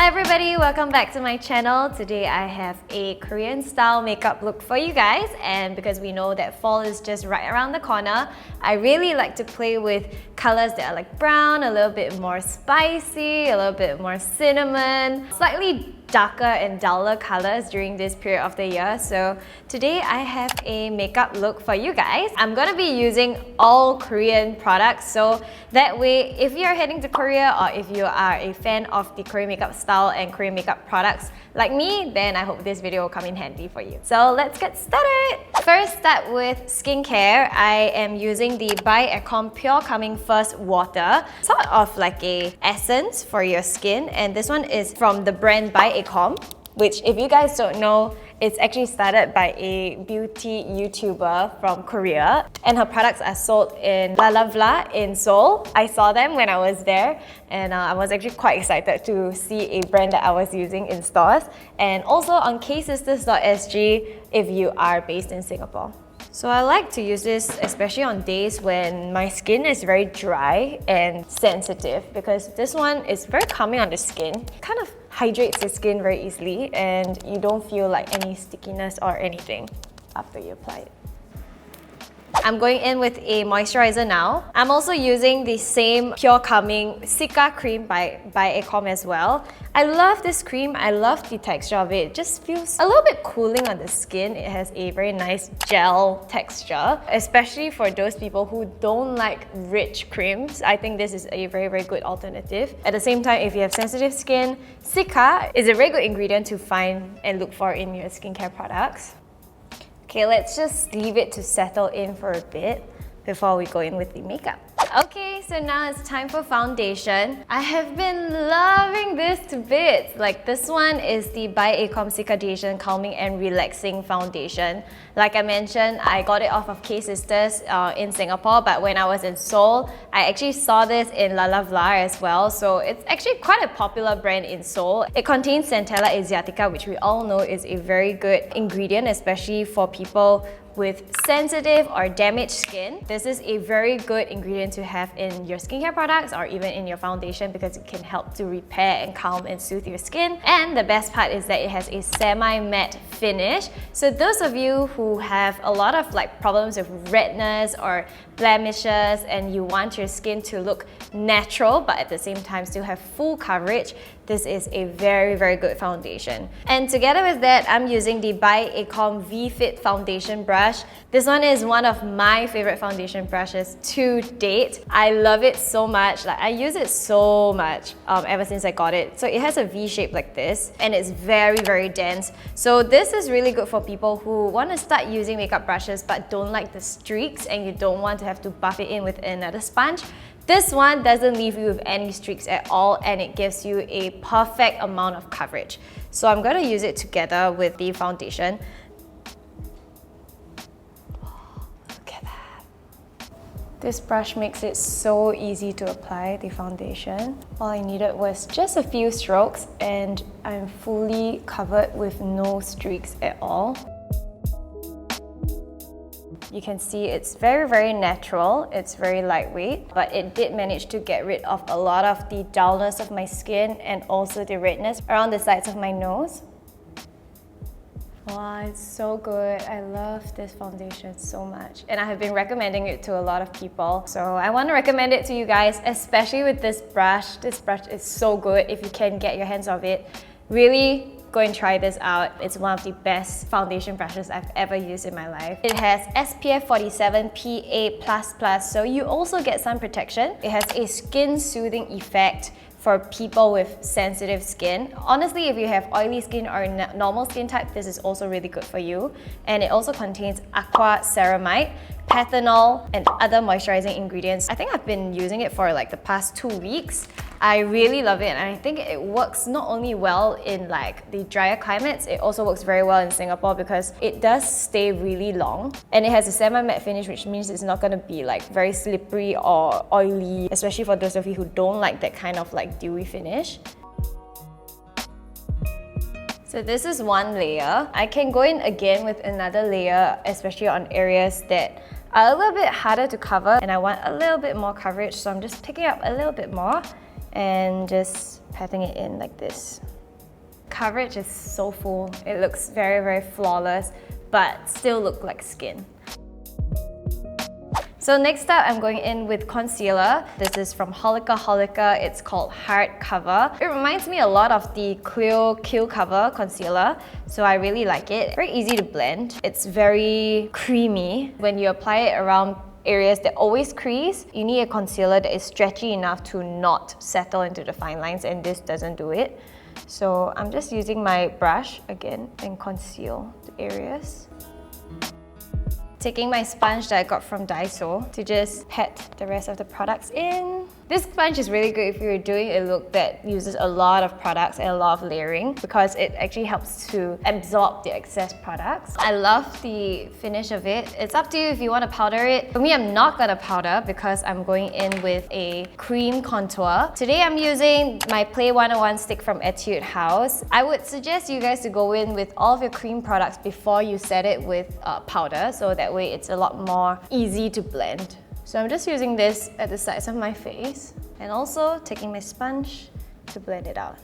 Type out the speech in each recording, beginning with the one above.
Hi everybody, welcome back to my channel. Today I have a Korean style makeup look for you guys, and because we know that fall is just right around the corner, I really like to play with colors that are like brown, a little bit more spicy, a little bit more cinnamon, slightly darker and duller colors during this period of the year. So today I have a makeup look for you guys. I'm gonna be using all Korean products, so that way if you're heading to Korea or if you are a fan of the Korean makeup style and Korean makeup products like me, then I hope this video will come in handy for you. So let's get started! First, start with skincare. I am using the by Ecom Pure Calming First Water, sort of like a essence for your skin, and this one is from the brand by Ecom, which if you guys don't know, it's actually started by a beauty YouTuber from Korea, and her products are sold in Lalavla in Seoul. I saw them when I was there, and I was actually quite excited to see a brand that I was using in stores, and also on ksisters.sg if you are based in Singapore. So I like to use this especially on days when my skin is very dry and sensitive, because this one is very calming on the skin. Kind of hydrates the skin very easily and you don't feel like any stickiness or anything after you apply it. I'm going in with a moisturizer now. I'm also using the same Pure Calming Cica cream by Ecom as well. I love this cream. I love the texture of it. It just feels a little bit cooling on the skin. It has a very nice gel texture, especially for those people who don't like rich creams. I think this is a very good alternative. At the same time, if you have sensitive skin, Cica is a very good ingredient to find and look for in your skincare products. Okay, let's just leave it to settle in for a bit before we go in with the makeup. Okay, so now it's time for foundation. I have been loving this to bits. Like, this one is the by Ecom Cicadation Calming and Relaxing Foundation. Like I mentioned, I got it off of K-Sisters in Singapore, but when I was in Seoul, I actually saw this in Lalavla as well. So it's actually quite a popular brand in Seoul. It contains Centella asiatica, which we all know is a very good ingredient, especially for people with sensitive or damaged skin. This is a very good ingredient to have in your skincare products or even in your foundation, because it can help to repair and calm and soothe your skin. And the best part is that it has a semi-matte finish. So those of you who have a lot of problems with redness or blemishes and you want your skin to look natural but at the same time still have full coverage, this is a very good foundation. And together with that, I'm using the by Ecom V-Fit foundation brush. This one is one of my favorite foundation brushes to date. I love it so much. I use it so much ever since I got it. So it has a V shape like this, and it's very dense. So this is really good for people who want to start using makeup brushes but don't like the streaks and you don't want to have to buff it in with another sponge. This one doesn't leave you with any streaks at all, and it gives you a perfect amount of coverage. So I'm going to use it together with the foundation. Oh, look at that. This brush makes it so easy to apply the foundation. All I needed was just a few strokes and I'm fully covered with no streaks at all. You can see it's very natural, it's very lightweight, but it did manage to get rid of a lot of the dullness of my skin and also the redness around the sides of my nose. Wow, it's so good. I love this foundation so much, and I have been recommending it to a lot of people. So I want to recommend it to you guys, especially with this brush. This brush is so good if you can get your hands on it. Really go and try this out. It's one of the best foundation brushes I've ever used in my life. It has SPF 47 PA++, so you also get sun protection. It has a skin soothing effect for people with sensitive skin. Honestly, if you have oily skin or normal skin type, this is also really good for you. And it also contains aqua ceramide, panthenol, and other moisturizing ingredients. I think I've been using it for the past 2 weeks. I really love it, and I think it works not only well in the drier climates, it also works very well in Singapore because it does stay really long. And it has a semi-matte finish, which means it's not going to be very slippery or oily, especially for those of you who don't like that kind of dewy finish. So this is one layer. I can go in again with another layer, especially on areas that are a little bit harder to cover and I want a little bit more coverage, so I'm just picking up a little bit more and just patting it in like this. Coverage is so full. It looks very, very flawless, but still look like skin. So next up, I'm going in with concealer. This is from Holika. It's called Hard Cover. It reminds me a lot of the Clio Kill Cover concealer, so I really like it. Very easy to blend. It's very creamy. When you apply it around areas that always crease, you need a concealer that is stretchy enough to not settle into the fine lines, and this doesn't do it. So I'm just using my brush again and conceal the areas. Taking my sponge that I got from Daiso to just pat the rest of the products in. This sponge is really good if you're doing a look that uses a lot of products and a lot of layering, because it actually helps to absorb the excess products. I love the finish of it. It's up to you if you want to powder it. For me, I'm not gonna powder because I'm going in with a cream contour. Today I'm using my Play 101 stick from Etude House. I would suggest you guys to go in with all of your cream products before you set it with powder, so that way it's a lot more easy to blend. So I'm just using this at the sides of my face and also taking my sponge to blend it out.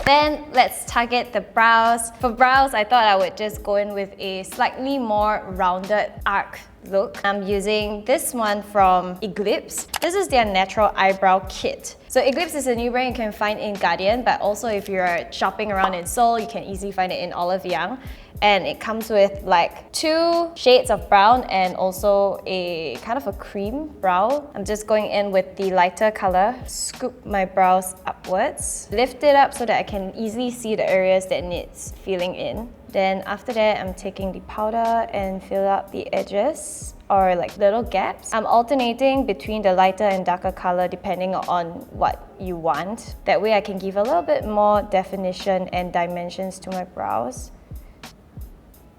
Then let's target the brows. For brows, I thought I would just go in with a slightly more rounded arc look. I'm using this one from Eglips. This is their natural eyebrow kit. So Eglips is a new brand you can find in Guardian, but also if you're shopping around in Seoul, you can easily find it in Olive Young. And it comes with like 2 shades of brown and also a kind of a cream brow. I'm just going in with the lighter color, scoop my brows upwards, lift it up so that I can easily see the areas that needs filling in. Then after that, I'm taking the powder and fill up the edges or like little gaps. I'm alternating between the lighter and darker color depending on what you want. That way I can give a little bit more definition and dimensions to my brows.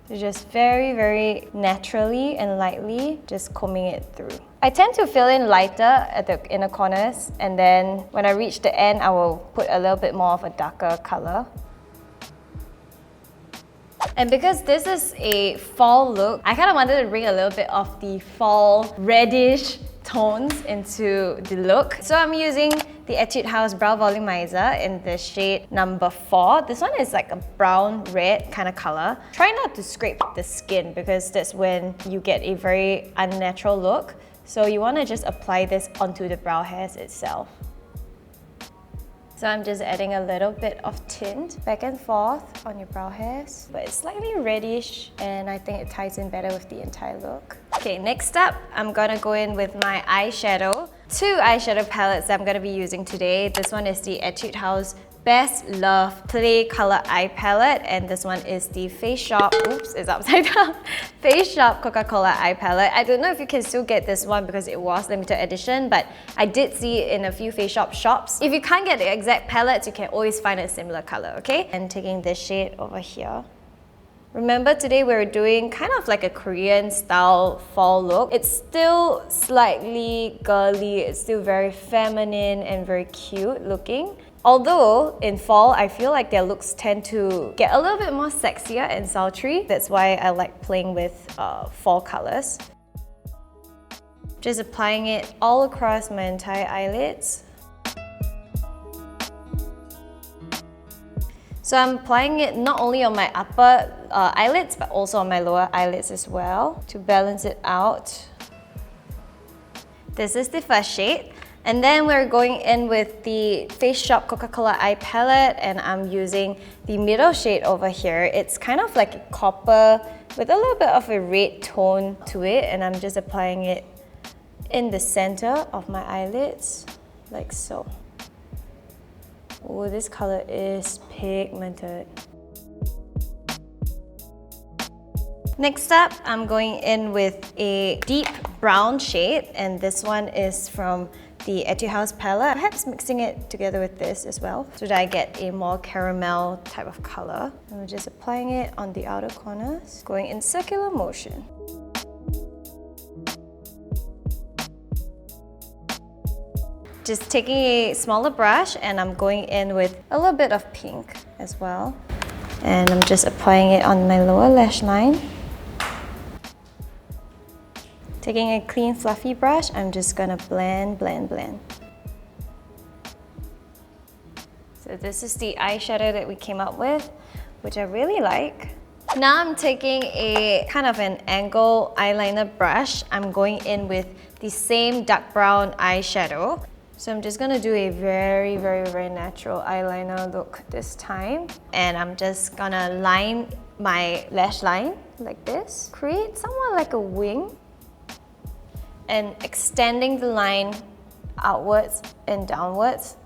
So just very, very naturally and lightly, just combing it through. I tend to fill in lighter at the inner corners, and then when I reach the end, I will put a little bit more of a darker color. And because this is a fall look, I kind of wanted to bring a little bit of the fall reddish tones into the look. So I'm using the Etude House Brow Volumizer in the shade number 4. This one is like a brown red kind of color. Try not to scrape the skin because that's when you get a very unnatural look. So you want to just apply this onto the brow hairs itself. So I'm just adding a little bit of tint back and forth on your brow hairs. But it's slightly reddish and I think it ties in better with the entire look. Okay, next up, I'm gonna go in with my eyeshadow. 2 eyeshadow palettes that I'm gonna be using today. This one is the Etude House Best Love Play Color Eye Palette, and this one is the Face Shop, oops, it's upside down, Face Shop Coca-Cola Eye Palette. I don't know if you can still get this one because it was limited edition, but I did see it in a few Face Shop shops. If you can't get the exact palettes, you can always find a similar color, okay? And taking this shade over here. Remember, today we're doing kind of like a Korean style fall look. It's still slightly girly, it's still very feminine and very cute looking. Although in fall, I feel like their looks tend to get a little bit more sexier and sultry. That's why I like playing with fall colors. Just applying it all across my entire eyelids. So I'm applying it not only on my upper eyelids, but also on my lower eyelids as well to balance it out. This is the first shade. And then we're going in with the Face Shop Coca-Cola Eye Palette, and I'm using the middle shade over here. It's kind of like a copper with a little bit of a red tone to it, and I'm just applying it in the center of my eyelids, like so. Oh, this color is pigmented. Next up, I'm going in with a deep brown shade, and this one is from the Etude House palette, perhaps mixing it together with this as well so that I get a more caramel type of color. And we're just applying it on the outer corners, going in circular motion. Just taking a smaller brush, and I'm going in with a little bit of pink as well. And I'm just applying it on my lower lash line. Taking a clean fluffy brush, I'm just gonna blend, blend, blend. So this is the eyeshadow that we came up with, which I really like. Now I'm taking a kind of an angle eyeliner brush. I'm going in with the same dark brown eyeshadow. So I'm just gonna do a very, very, very natural eyeliner look this time. And I'm just gonna line my lash line like this. Create somewhat like a wing. And extending the line outwards and downwards.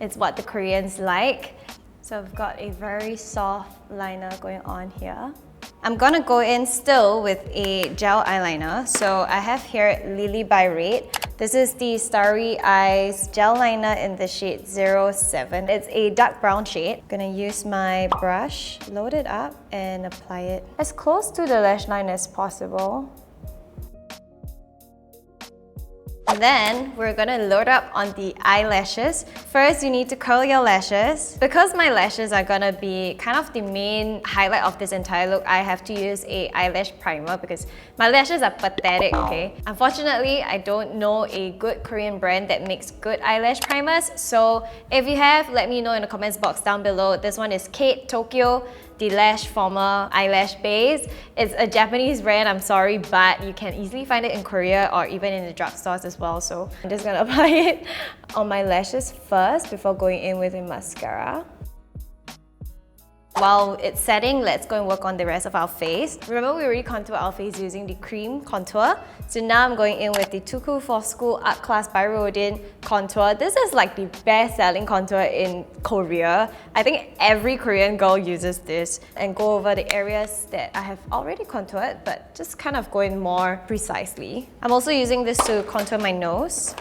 It's what the Koreans like. So I've got a very soft liner going on here. I'm gonna go in still with a gel eyeliner. So I have here Lily by Red. This is the Starry Eyes gel liner in the shade 07. It's a dark brown shade. I'm gonna use my brush, load it up, and apply it as close to the lash line as possible. And then we're gonna load up on the eyelashes. First, you need to curl your lashes. Because my lashes are gonna be kind of the main highlight of this entire look, I have to use a eyelash primer because my lashes are pathetic, okay? Unfortunately, I don't know a good Korean brand that makes good eyelash primers. So if you have, let me know in the comments box down below. This one is Kate Tokyo, the Lash Former Eyelash Base. It's a Japanese brand, I'm sorry, but you can easily find it in Korea or even in the drugstores as well. So I'm just gonna apply it on my lashes first before going in with a mascara. While it's setting, let's go and work on the rest of our face. Remember, we already contoured our face using the cream contour. So now I'm going in with the Too Cool for School Art Class by Rodin contour. This is like the best-selling contour in Korea. I think every Korean girl uses this. And go over the areas that I have already contoured, but just kind of going more precisely. I'm also using this to contour my nose.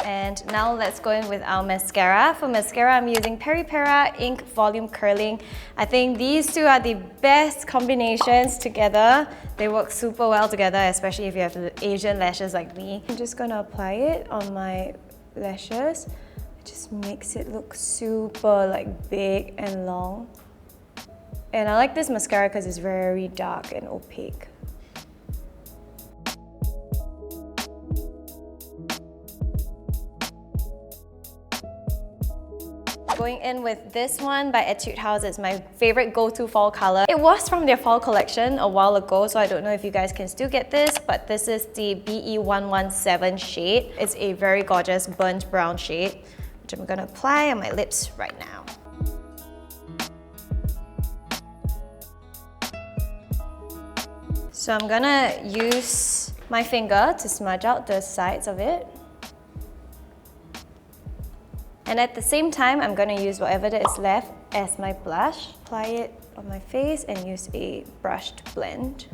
And now let's go in with our mascara. For mascara, I'm using Peri Pera Ink Volume Curling. I think these two are the best combinations together. They work super well together, especially if you have Asian lashes like me. I'm just gonna apply it on my lashes. It just makes it look super like big and long. And I like this mascara because it's very dark and opaque. Going in with this one by Etude House. It's my favorite go-to fall color. It was from their fall collection a while ago, so I don't know if you guys can still get this, but this is the BE117 shade. It's a very gorgeous burnt brown shade, which I'm gonna apply on my lips right now. So I'm gonna use my finger to smudge out the sides of it. And at the same time, I'm gonna use whatever that is left as my blush. Apply it on my face and use a brush to blend.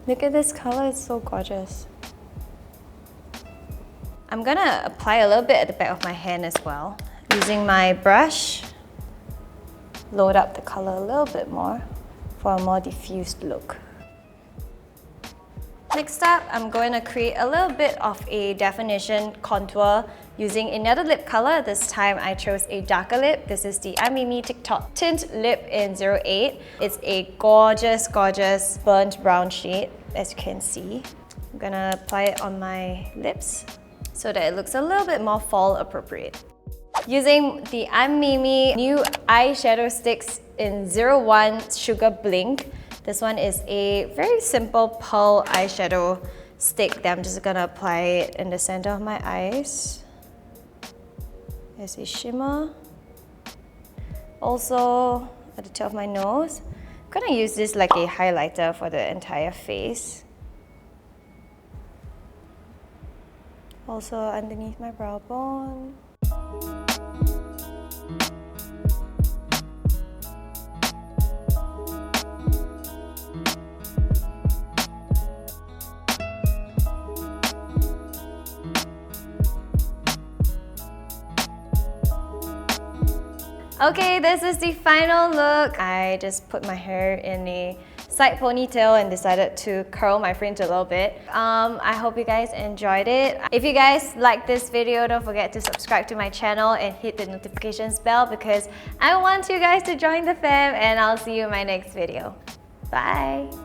Look at this color, it's so gorgeous. I'm gonna apply a little bit at the back of my hand as well. Using my brush, load up the color a little bit more for a more diffused look. Next up, I'm going to create a little bit of a definition contour using another lip color. This time I chose a darker lip. This is the Amimi TikTok Tint Lip in 08. It's a gorgeous, gorgeous burnt brown shade, as you can see. I'm gonna apply it on my lips so that it looks a little bit more fall appropriate. Using the Amimi new eyeshadow sticks in 01 Sugar Blink. This one is a very simple pearl eyeshadow stick that I'm just gonna apply it in the center of my eyes. There's a shimmer. Also at the top of my nose. I'm gonna use this like a highlighter for the entire face. Also underneath my brow bone. Okay, this is the final look. I just put my hair in a side ponytail and decided to curl my fringe a little bit. I hope you guys enjoyed it. If you guys like this video, don't forget to subscribe to my channel and hit the notifications bell because I want you guys to join the fam, and I'll see you in my next video. Bye!